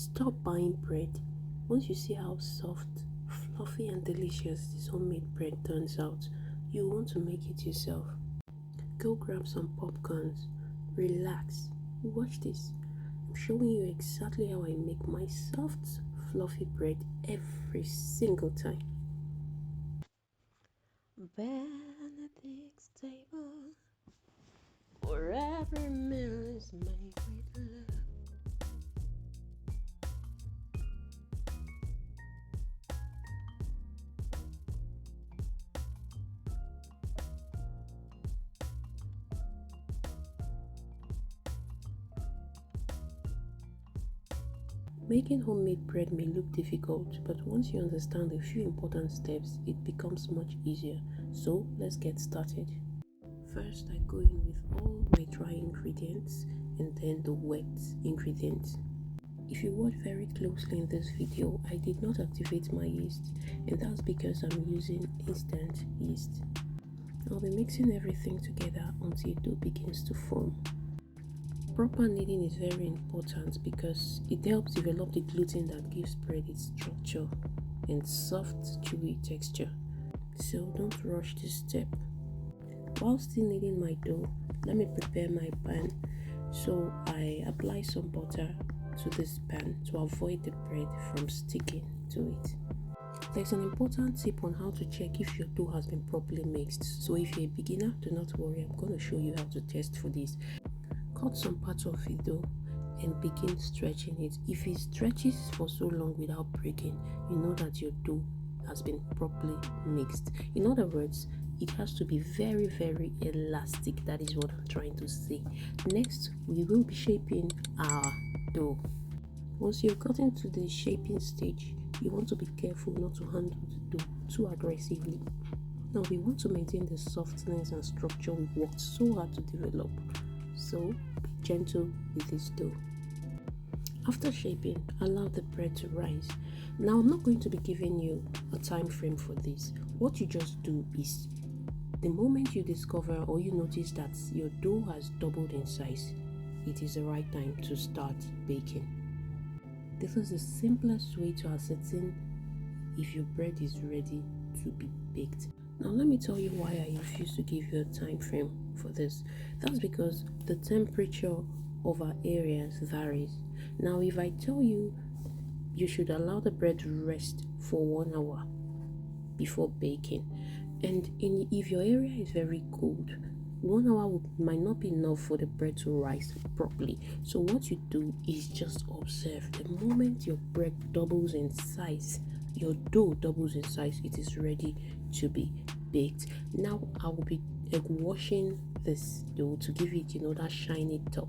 Stop buying bread. Once you see how soft, fluffy and delicious this homemade bread turns out, you want to make it yourself. Go grab some popcorns, relax, watch this. I'm showing you exactly how I make my soft, fluffy bread every single time. Benedict's table, where every meal is made with love. Making homemade bread may look difficult, but once you understand a few important steps, it becomes much easier. So let's get started. First, I go in with all my dry ingredients and then the wet ingredients. If you watch very closely in this video, I did not activate my yeast, and that's because I'm using instant yeast. I'll be mixing everything together until dough begins to form. Proper kneading is very important because it helps develop the gluten that gives bread its structure and soft, chewy texture. So don't rush this step. While still kneading my dough, let me prepare my pan. So I apply some butter to this pan to avoid the bread from sticking to it. There's an important tip on how to check if your dough has been properly mixed. So if you're a beginner, do not worry, I'm going to show you how to test for this. Cut some parts of the dough and begin stretching it. If it stretches for so long without breaking, you know that your dough has been properly mixed. In other words, it has to be very, very elastic. That is what I'm trying to say. Next, we will be shaping our dough. Once you've gotten to the shaping stage, you want to be careful not to handle the dough too aggressively. Now, we want to maintain the softness and structure we've worked so hard to develop. So be gentle with this dough. After shaping, allow the bread to rise. Now I'm not going to be giving you a time frame for this. What you just do is, the moment you discover or you notice that your dough has doubled in size, it is the right time to start baking. This is the simplest way to ascertain if your bread is ready to be baked. Now let me tell you why I refuse to give you a time frame for this. That's because the temperature of our areas varies. Now if I tell you you should allow the bread to rest for 1 hour before baking, and if your area is very cold, 1 hour might not be enough for the bread to rise properly. So what you do is just observe. The moment your bread doubles in size, your dough doubles in size, it is ready to be baked. Now I will be egg washing this dough to give it, that shiny top,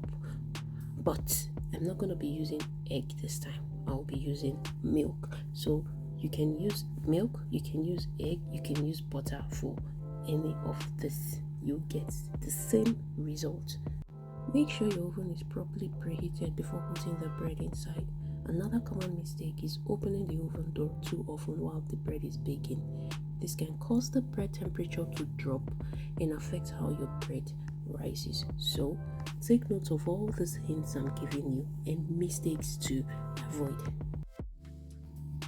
but I'm not going to be using egg this time. I'll be using milk. So you can use milk, you can use egg, you can use butter for any of this. You get the same result. Make sure your oven is properly preheated before putting the bread inside. Another common mistake is opening the oven door too often while the bread is baking. This can cause the bread temperature to drop and affect how your bread rises. So take note of all these hints I'm giving you and mistakes to avoid.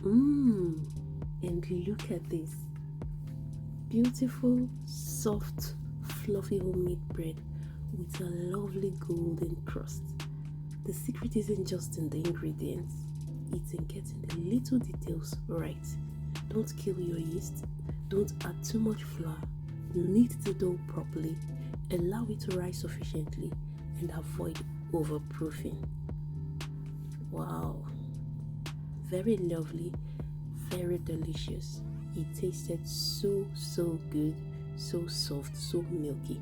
And look at this. Beautiful, soft, fluffy homemade bread with a lovely golden crust. The secret isn't just in the ingredients, it's in getting the little details right. Don't kill your yeast, don't add too much flour, knead the dough properly, allow it to rise sufficiently, and avoid overproofing. Wow, very lovely, very delicious. It tasted so good, so soft, so milky.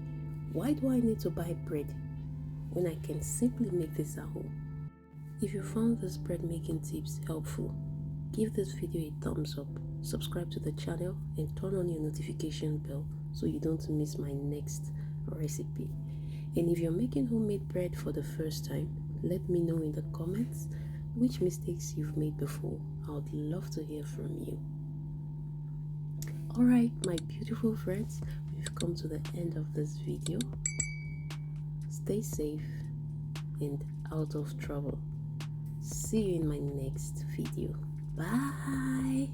Why do I need to buy bread when I can simply make this at home? If you found this bread making tips helpful, give this video a thumbs up, subscribe to the channel, and turn on your notification bell so you don't miss my next recipe. And if you're making homemade bread for the first time, let me know in the comments which mistakes you've made before. I would love to hear from you. Alright, my beautiful friends, we've come to the end of this video. Stay safe and out of trouble. See you in my next video. Bye.